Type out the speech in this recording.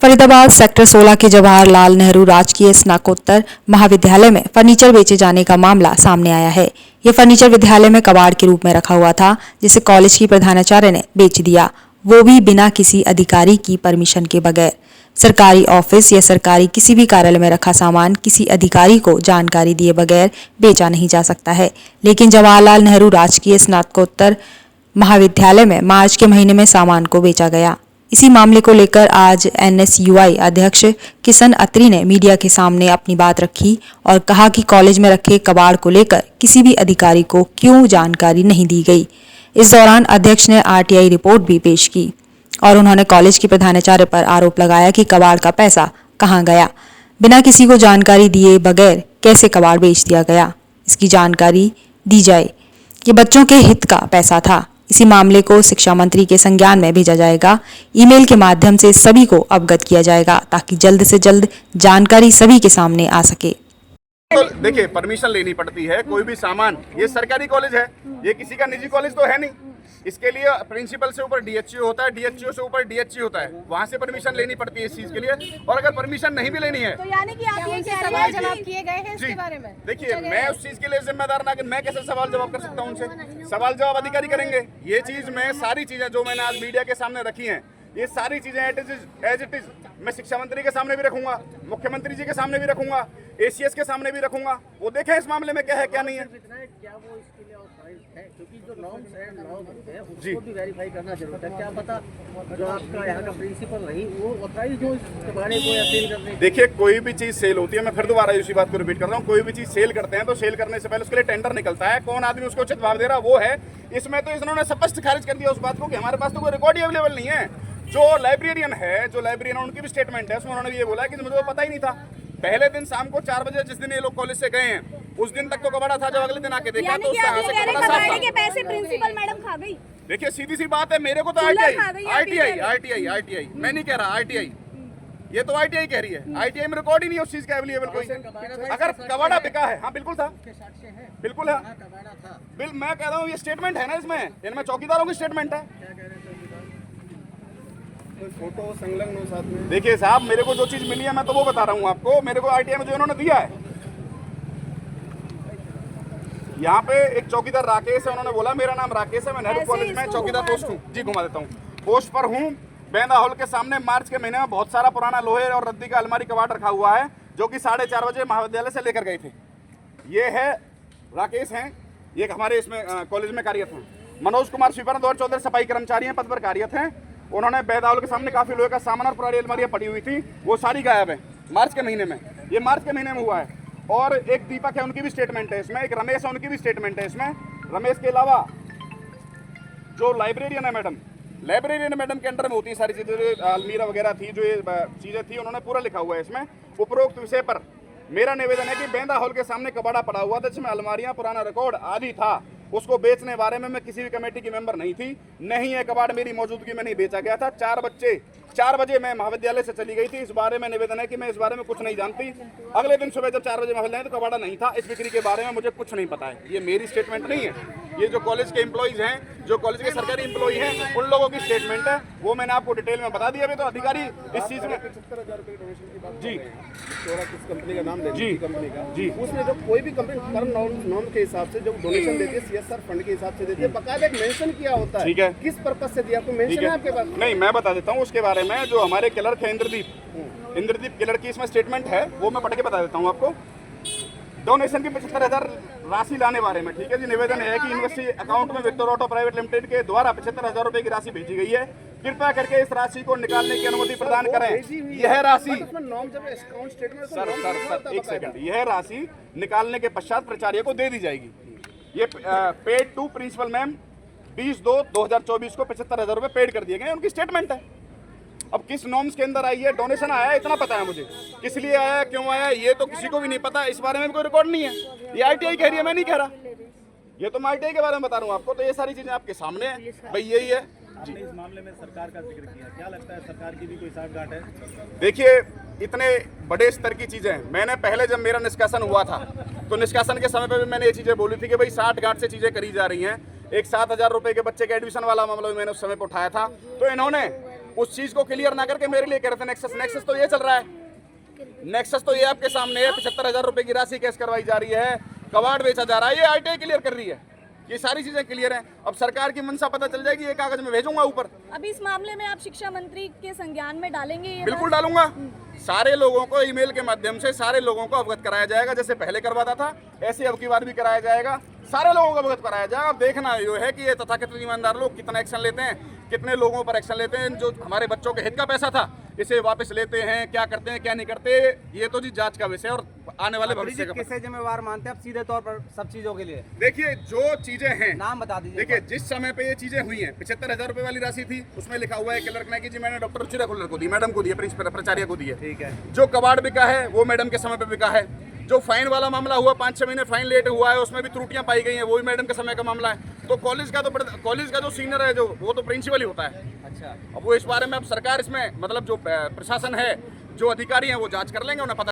Faridabad sector 16 के जवाहरलाल नेहरू राजकीय स्नातकोत्तर महाविद्यालय में फर्नीचर बेचे जाने का मामला सामने आया है। यह फर्नीचर विद्यालय में कबाड़ के रूप में रखा हुआ था, जिसे कॉलेज की प्रधानाचार्य ने बेच दिया, वो भी बिना किसी अधिकारी की परमिशन के बगैर। सरकारी ऑफिस या सरकारी किसी भी कार्यालय में रखा सामान किसी अधिकारी को जानकारी दिए बगैर बेचा नहीं जा सकता है, लेकिन जवाहरलाल नेहरू राजकीय स्नातकोत्तर महाविद्यालय में मार्च के महीने में सामान को बेचा गया। इसी मामले को लेकर आज एनएसयूआई अध्यक्ष किशन अत्री ने मीडिया के सामने अपनी बात रखी और कहा कि कॉलेज में रखे कबाड़ को लेकर किसी भी अधिकारी को क्यों जानकारी नहीं दी गई। इस दौरान अध्यक्ष ने आरटीआई रिपोर्ट भी पेश की और उन्होंने कॉलेज की प्रधानाचार्य पर आरोप लगाया कि कबाड़ का पैसा कहां गया, बिना किसी को जानकारी दिए बगैर कैसे कबाड़ बेच दिया गया, इसकी जानकारी दी जाए। ये बच्चों के हित का पैसा था। इसी मामले को शिक्षा मंत्री के संज्ञान में भेजा जाएगा। ईमेल के माध्यम से सभी को अवगत किया जाएगा ताकि जल्द से जल्द जानकारी सभी के सामने आ सके। तो देखिए, परमिशन लेनी पड़ती है। कोई भी सामान, ये सरकारी कॉलेज है, ये किसी का निजी कॉलेज तो है नहीं। इसके लिए प्रिंसिपल से ऊपर डीएचओ होता है, डीएचओ से ऊपर डीएचई होता है, वहाँ से परमिशन लेनी पड़ती है इस चीज के लिए। और अगर परमिशन नहीं भी लेनी है तो यानी कि आप ये सवाल जवाब किए गए हैं इसके बारे में। देखिए, मैं उस चीज के लिए जिम्मेदार ना कि मैं कैसे सवाल जवाब कर सकता हूँ उनसे। सवाल जवाब अधिकारी करेंगे। ये चीज मैं सारी चीजें जो मैंने आज मीडिया के सामने रखी हैं, ये सारी चीजें एज इट इज मैं शिक्षा मंत्री के सामने भी रखूंगा, मुख्यमंत्री जी के सामने भी रखूंगा, एसीएस के सामने भी रखूंगा। वो देखें इस मामले में क्या है क्या नहीं है। क्योंकि जो नॉर्म्स है, नॉर्म्स है, उसको भी वेरीफाई करना जरूरत है। क्या पता जो आपका यहाँ का प्रिंसिपल नहीं, वो ऑथराइज जो इस कबाड़े को या सेल करने। देखिए, कोई भी चीज सेल होती है, मैं फिर दोबारा इसी बात को रिपीट कर रहा हूँ, कोई भी चीज सेल करते हैं तो सेल करने से पहले उसके लिए टेंडर निकलता है, कौन आदमी उसको उचित भाव दे रहा वो है। इसमें तो इन्होंने स्पष्ट खारिज कर दिया उस बात को कि हमारे पास तो कोई रिकॉर्ड ही अवेलेबल नहीं है। जो लाइब्रेरियन है, जो लाइब्रेरियन उनकी भी स्टेटमेंट है, उसमें उन्होंने ये बोला कि मुझे पता ही नहीं था। पहले दिन शाम को 4 बजे जिस दिन ये लोग कॉलेज से गए हैं, उस दिन तक तो कबाड़ा था। जब अगले दिन आके देखा तो कबाड़े के पैसे प्रिंसिपल मैडम खा गई। देखिए, सीधी सी बात है, मेरे को तो आरटीआई मैं नहीं कह रहा, आरटीआई ये तो आरटीआई कह रही है। आरटीआई में रिकॉर्ड ही नहीं है उस चीज का अवेलेबल कोई। अगर कबाड़ा बिका है, हाँ बिल्कुल था, बिल्कुल है, मैं कह रहा हूँ ये स्टेटमेंट है ना, इसमें इनमें चौकीदारों की स्टेटमेंट है। फोटो संलग्न हो साथ में। देखिए साहब, मेरे को जो चीज मिली है मैं तो वो बता रहा हूँ आपको। मेरे को आरटीआई में जो इन्होंने दिया है, यहाँ पे एक चौकीदार राकेश है, उन्होंने बोला मेरा नाम राकेश है, मैं नेहरू कॉलेज में चौकीदार पोस्ट हूँ। जी घुमा देता हूँ, पोस्ट पर हूँ। बेंदा हॉल के सामने मार्च के महीने में बहुत सारा पुराना लोहे और रद्दी का अलमारी कबाड़ रखा हुआ है, जो कि 4:30 बजे महाविद्यालय से लेकर गए थे। ये है राकेश हैं, ये हमारे इसमें कॉलेज में कार्यरत हैं। मनोज कुमार स्वीपर 2 चौधरी सफाई कर्मचारी हैं, पद पर कार्यरत हैं। उन्होंने बेंदा हॉल के सामने काफी लोहे का सामान और पुरानी अलमारियां पड़ी हुई थी, वो सारी गायब है मार्च के महीने में। ये मार्च के महीने में हुआ है। और एक दीपक है, उनकी भी स्टेटमेंट है इसमें, एक रमेश है, उनकी भी स्टेटमेंट है इसमें। रमेश के अलावा जो लाइब्रेरियन है मैडम, लाइब्रेरियन मैडम के अंडर में होती है सारी चीज़ें, अलमीरा वगैरह थी, जो ये चीज़ें थी, उन्होंने पूरा लिखा हुआ है इसमें। उपरोक्त विषय पर मेरा निवेदन है कि बेंदा हॉल के सामने कबाड़ा पड़ा हुआ था, जिसमें अलमारियां, पुराना रिकॉर्ड आदि था, उसको बेचने बारे में मैं किसी भी कमेटी की मेंबर नहीं थी। नहीं है कबाड़ मेरी मौजूदगी में नहीं बेचा गया था। 4 बजे मैं महाविद्यालय से चली गई थी। इस बारे में निवेदन है कि मैं इस बारे में कुछ नहीं जानती। अगले दिन सुबह जब 4 बजे महाविद्यालय तो कबाड़ा नहीं था। इस बिक्री के बारे में मुझे कुछ नहीं पता है। ये मेरी स्टेटमेंट नहीं है, ये जो कॉलेज के एम्प्लॉइज हैं, जो कॉलेज के सरकारी एम्प्लॉय हैं, उन लोगों की स्टेटमेंट है। वो मैंने आपको डिटेल में बता दिया। अभी तो अधिकारी इस चीज में 75,000 रुपये डोनेशन की बात जी किस कंपनी का नाम ले जी कंपनी का जी, उसमें जब कोई भी कंपनी नॉर्म के हिसाब से जब डोनेशन देती है, सीएसआर फंड के हिसाब से देती है, बकायदा एक मेंशन किया होता है। ठीक है, किस पर्पस से दिया, कोई मेंशन है आपके पास? नहीं, मैं बता देता हूँ उसके बारे में। जो हमारे क्लर्क है इंद्रदीप क्लर्क की इसमें स्टेटमेंट है, वो मैं पढ़ के बता देता हूँ आपको। डोनेशन की 75,000 राशि लाने बारे में, ठीक है जी। निवेदन है कि यूनिवर्सिटी अकाउंट में विक्टर ऑटो प्राइवेट लिमिटेड के द्वारा 75,000 रुपए की राशि भेजी गई है। कृपया करके इस राशि को निकालने की अनुमति प्रदान करें। यह राशि सर एक सेकंड, यह राशि निकालने के पश्चात प्राचार्य को दे दी जाएगी। ये पेड टू प्रिंसिपल मैम 20/2/2024 को 75,000 रुपए पेड कर दिए गए, उनकी स्टेटमेंट है। अब किस नॉर्म्स के अंदर आई है, डोनेशन आया है इतना पता है मुझे, किस लिए आया, क्यों आया, ये तो किसी को भी नहीं पता। इस बारे में कोई रिकॉर्ड नहीं है। ये आरटीआई कह रही है, मैं नहीं कह रहा। ये तो मैं आरटीआई के बारे में बता रहा हूँ आपको। तो ये सारी चीजें आपके सामने है भाई, यही है जी। इस मामले में सरकार का जिक्र किया, क्या लगता है सरकार की भी कोई साठगांठ है? देखिए, इतने बड़े स्तर की चीजें मैंने पहले जब मेरा निष्कासन हुआ था, तो निष्कासन के समय पर भी मैंने ये चीजें बोली थी कि भाई 60 से चीजें करी जा रही हैं। एक 7,000 रुपए के बच्चे के एडमिशन वाला मामला भी मैंने उस समय पर उठाया था। तो इन्होंने उस चीज को क्लियर ना करके मेरे लिए कह रहे थे नेक्सस। नेक्सस तो ये चल रहा है, नेक्सस तो ये आपके सामने है, 75,000 रुपए की राशि कैश करवाई जा रही है, कबाड़ बेचा जा रहा है, ये आईटीआई क्लियर कर रही है, ये सारी चीजें क्लियर हैं। अब सरकार की मंशा पता चल जाएगी, ये कागज में भेजूंगा ऊपर। अभी इस मामले में आप शिक्षा मंत्री के संज्ञान में डालेंगे ये बिल्कुल डालूंगा। सारे लोगों को ईमेल के माध्यम से सारे लोगों को अवगत कराया जाएगा, जैसे पहले करवाता था ऐसे अब की बार भी कराया जाएगा, सारे लोगों को अवगत कराया जाएगा। अब देखना ये है कि ये तथाकथित ईमानदार लोग कितना एक्शन लेते हैं, कितने लोगों पर एक्शन लेते हैं, जो हमारे बच्चों के हित का पैसा था इसे वापस लेते हैं, क्या करते हैं क्या नहीं करते, ये तो जी जांच का विषय और आने वाले भविष्य का। किसे जिम्मेवार मानते हैं आप सीधे तौर पर सब चीजों के लिए? देखिए जो चीजें हैं, नाम बता दीजिए। देखिए जिस समय पे ये चीजें हुई हैं, 75,000 रुपए वाली राशि थी, उसमें लिखा हुआ है क्लर्क ने कि जी मैंने डॉक्टर रुचिरा खुल्लर को दी, मैडम को दी, प्रिंसिपल प्राचार्य को दी है। ठीक है। जो कबाड़ बिका है वो मैडम के समय पे बिका है। जो फाइन वाला मामला हुआ, 5-6 महीने फाइन लेट हुआ है, उसमें भी त्रुटियां पाई गई हैं, वो भी मैडम के समय का मामला है। तो कॉलेज का जो सीनियर है जो वो तो प्रिंसिपल ही होता है। अच्छा, अब वो इस बारे में अब सरकार इसमें मतलब जो प्रशासन है, जो अधिकारी हैं वो जांच कर लेंगे, उन्हें पता